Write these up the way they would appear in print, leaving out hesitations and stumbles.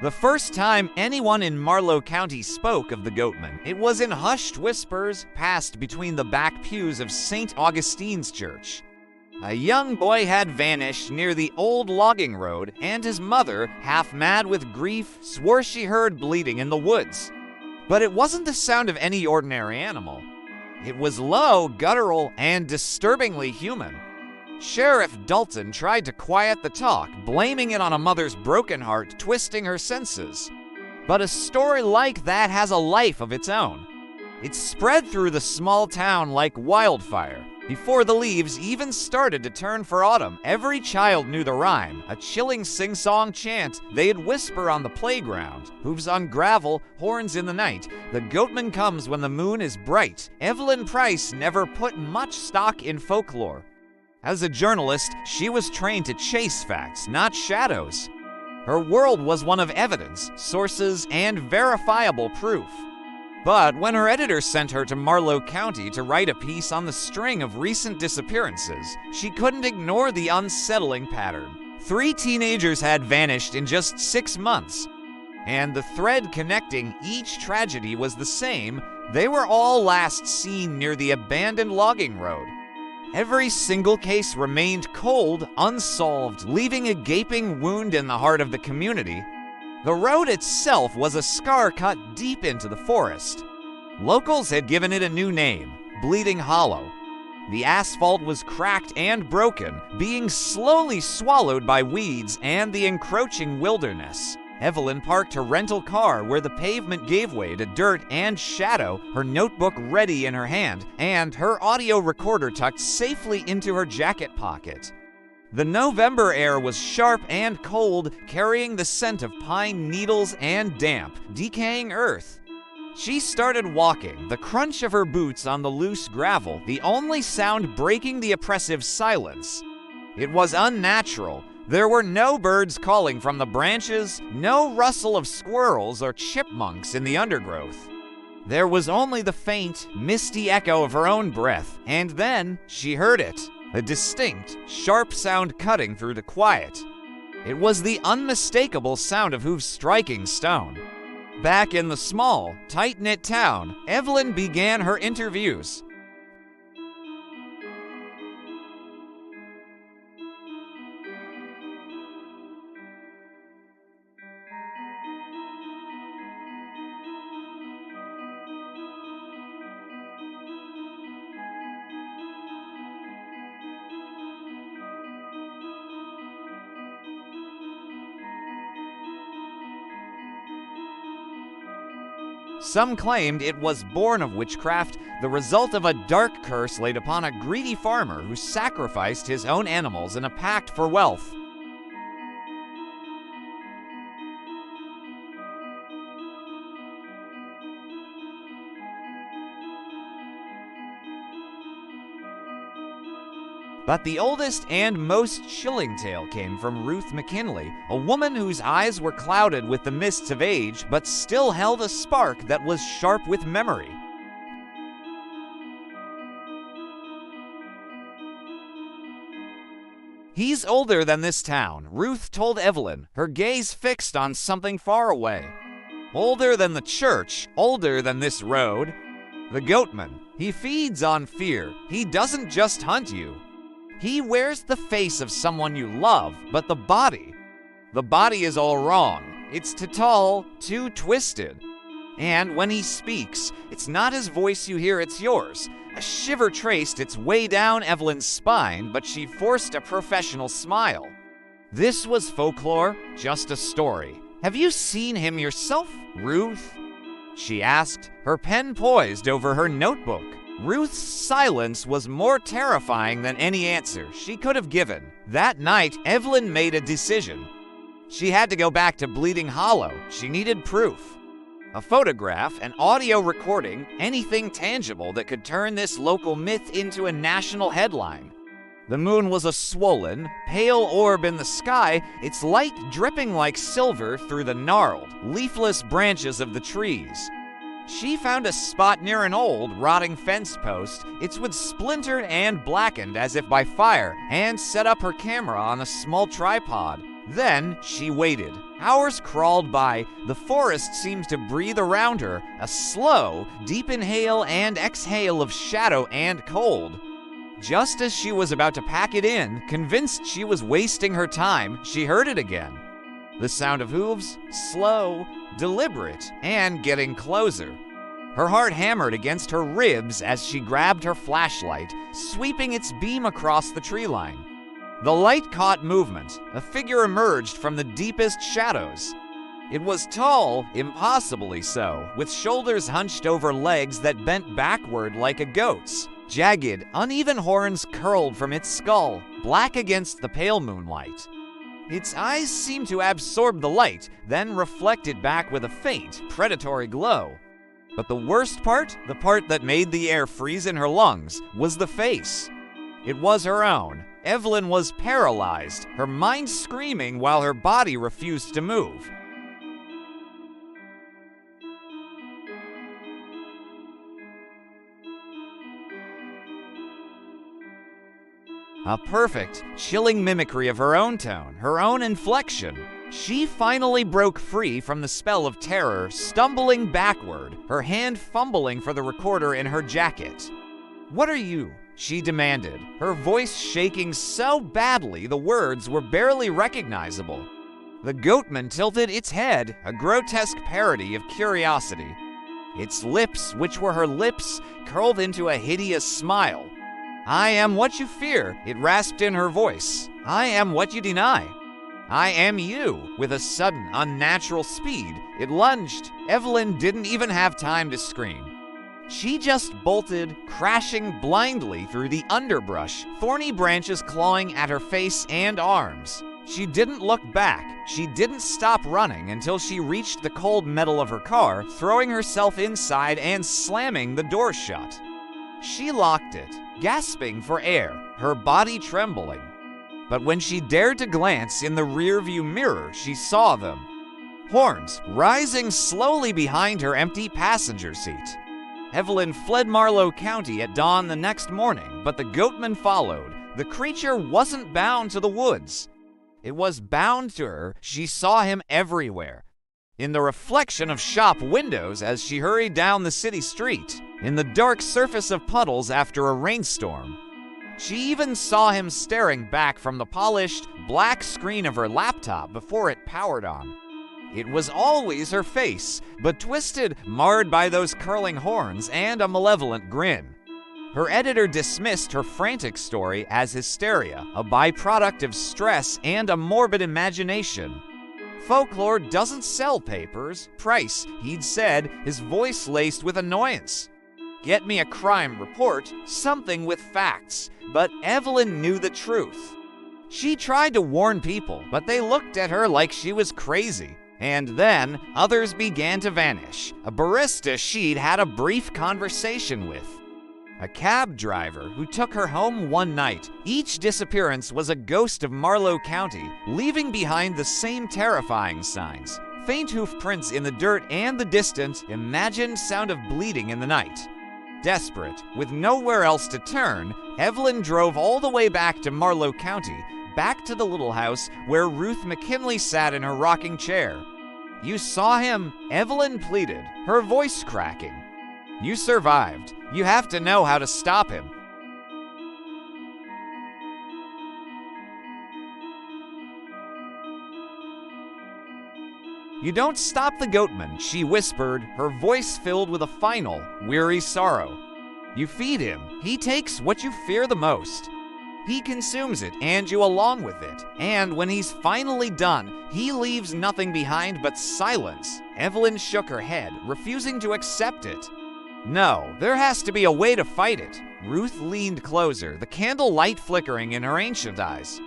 The first time anyone in Marlowe County spoke of the Goatman, it was in hushed whispers passed between the back pews of St. Augustine's Church. A young boy had vanished near the old logging road, and his mother, half mad with grief, swore she heard bleating in the woods. But it wasn't the sound of any ordinary animal. It was low, guttural, and disturbingly human. Sheriff Dalton tried to quiet the talk, blaming it on a mother's broken heart twisting her senses. But a story like that has a life of its own. It spread through the small town like wildfire. Before the leaves even started to turn for autumn, every child knew the rhyme, a chilling sing-song chant they'd whisper on the playground. Hooves on gravel, horns in the night. The Goatman comes when the moon is bright. Evelyn Price never put much stock in folklore. As a journalist, she was trained to chase facts, not shadows. Her world was one of evidence, sources, and verifiable proof. But when her editor sent her to Marlowe County to write a piece on the string of recent disappearances, she couldn't ignore the unsettling pattern. 3 teenagers had vanished in just 6 months, and the thread connecting each tragedy was the same. They were all last seen near the abandoned logging road. Every single case remained cold, unsolved, leaving a gaping wound in the heart of the community. The road itself was a scar cut deep into the forest. Locals had given it a new name, Bleeding Hollow. The asphalt was cracked and broken, being slowly swallowed by weeds and the encroaching wilderness. Evelyn parked her rental car where the pavement gave way to dirt and shadow, her notebook ready in her hand, and her audio recorder tucked safely into her jacket pocket. The November air was sharp and cold, carrying the scent of pine needles and damp, decaying earth. She started walking, the crunch of her boots on the loose gravel, the only sound breaking the oppressive silence. It was unnatural. There were no birds calling from the branches, no rustle of squirrels or chipmunks in the undergrowth. There was only the faint, misty echo of her own breath, and then she heard it. A distinct, sharp sound cutting through the quiet. It was the unmistakable sound of hooves striking stone. Back in the small, tight-knit town, Evelyn began her interviews. Some claimed it was born of witchcraft, the result of a dark curse laid upon a greedy farmer who sacrificed his own animals in a pact for wealth. But the oldest and most chilling tale came from Ruth McKinley, a woman whose eyes were clouded with the mists of age, but still held a spark that was sharp with memory. "He's older than this town," Ruth told Evelyn, her gaze fixed on something far away. "Older than the church, older than this road. The Goatman, he feeds on fear. He doesn't just hunt you. He wears the face of someone you love, but the body is all wrong. It's too tall, too twisted. And when he speaks, it's not his voice you hear, it's yours." A shiver traced its way down Evelyn's spine, but she forced a professional smile. This was folklore, just a story. "Have you seen him yourself, Ruth?" she asked, her pen poised over her notebook. Ruth's silence was more terrifying than any answer she could have given. That night, Evelyn made a decision. She had to go back to Bleeding Hollow. She needed proof. A photograph, an audio recording, anything tangible that could turn this local myth into a national headline. The moon was a swollen, pale orb in the sky, its light dripping like silver through the gnarled, leafless branches of the trees. She found a spot near an old, rotting fence post. Its wood splintered and blackened as if by fire, and set up her camera on a small tripod. Then she waited. Hours crawled by. The forest seemed to breathe around her, a slow, deep inhale and exhale of shadow and cold. Just as she was about to pack it in, convinced she was wasting her time, she heard it again. The sound of hooves, slow, deliberate, and getting closer. Her heart hammered against her ribs as she grabbed her flashlight, sweeping its beam across the tree line. The light caught movement. A figure emerged from the deepest shadows. It was tall, impossibly so, with shoulders hunched over legs that bent backward like a goat's. Jagged, uneven horns curled from its skull, black against the pale moonlight. Its eyes seemed to absorb the light, then reflect it back with a faint, predatory glow. But the worst part, the part that made the air freeze in her lungs, was the face. It was her own. Evelyn was paralyzed, her mind screaming while her body refused to move. A perfect, chilling mimicry of her own tone, her own inflection. She finally broke free from the spell of terror, stumbling backward, her hand fumbling for the recorder in her jacket. "What are you?" she demanded, her voice shaking so badly the words were barely recognizable. The Goatman tilted its head, a grotesque parody of curiosity. Its lips, which were her lips, curled into a hideous smile. "I am what you fear," it rasped in her voice. "I am what you deny. I am you." With a sudden, unnatural speed, it lunged. Evelyn didn't even have time to scream. She just bolted, crashing blindly through the underbrush, thorny branches clawing at her face and arms. She didn't look back. She didn't stop running until she reached the cold metal of her car, throwing herself inside and slamming the door shut. She locked it, gasping for air, her body trembling. But when she dared to glance in the rearview mirror, she saw them. Horns rising slowly behind her empty passenger seat. Evelyn fled Marlowe County at dawn the next morning, but the Goatman followed. The creature wasn't bound to the woods. It was bound to her. She saw him everywhere. In the reflection of shop windows as she hurried down the city street, in the dark surface of puddles after a rainstorm. She even saw him staring back from the polished, black screen of her laptop before it powered on. It was always her face, but twisted, marred by those curling horns and a malevolent grin. Her editor dismissed her frantic story as hysteria, a byproduct of stress and a morbid imagination. Folklore doesn't sell papers. Price, he'd said, his voice laced with annoyance. Get me a crime report, something with facts. But Evelyn knew the truth. She tried to warn people, but they looked at her like she was crazy. And then, others began to vanish. A barista she'd had a brief conversation with. A cab driver who took her home one night. Each disappearance was a ghost of Marlowe County, leaving behind the same terrifying signs. Faint hoof prints in the dirt and the distant, imagined sound of bleeding in the night. Desperate, with nowhere else to turn, Evelyn drove all the way back to Marlowe County, back to the little house where Ruth McKinley sat in her rocking chair. "You saw him?" Evelyn pleaded, her voice cracking. "You survived. You have to know how to stop him." "You don't stop the Goatman," she whispered, her voice filled with a final, weary sorrow. "You feed him. He takes what you fear the most. He consumes it and you along with it. And when he's finally done, he leaves nothing behind but silence." Evelyn shook her head, refusing to accept it. "No, there has to be a way to fight it." Ruth leaned closer, the candle light flickering in her ancient eyes.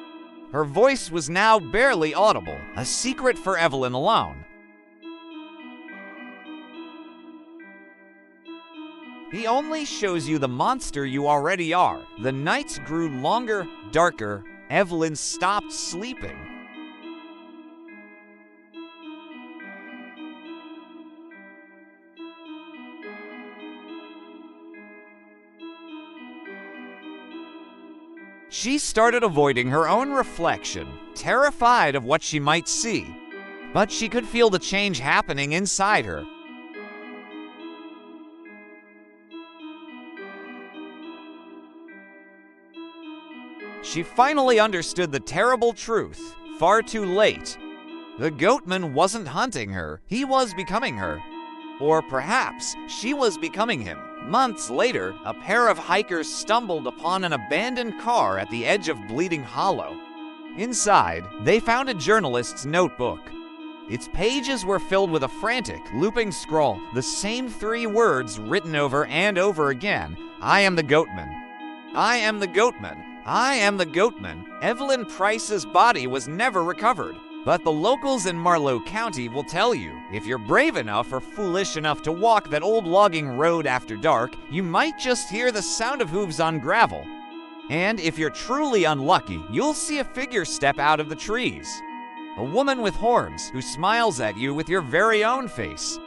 Her voice was now barely audible, a secret for Evelyn alone. "He only shows you the monster you already are." The nights grew longer, darker. Evelyn stopped sleeping. She started avoiding her own reflection, terrified of what she might see. but she could feel the change happening inside her. She finally understood the terrible truth, far too late. The Goatman wasn't hunting her, he was becoming her. Or perhaps she was becoming him. Months later, a pair of hikers stumbled upon an abandoned car at the edge of Bleeding Hollow. Inside, they found a journalist's notebook. Its pages were filled with a frantic, looping scroll, the same 3 words written over and over again. I am the Goatman. I am the Goatman. I am the Goatman. Evelyn Price's body was never recovered. But the locals in Marlowe County will tell you, if you're brave enough or foolish enough to walk that old logging road after dark, you might just hear the sound of hooves on gravel. And if you're truly unlucky, you'll see a figure step out of the trees. A woman with horns who smiles at you with your very own face.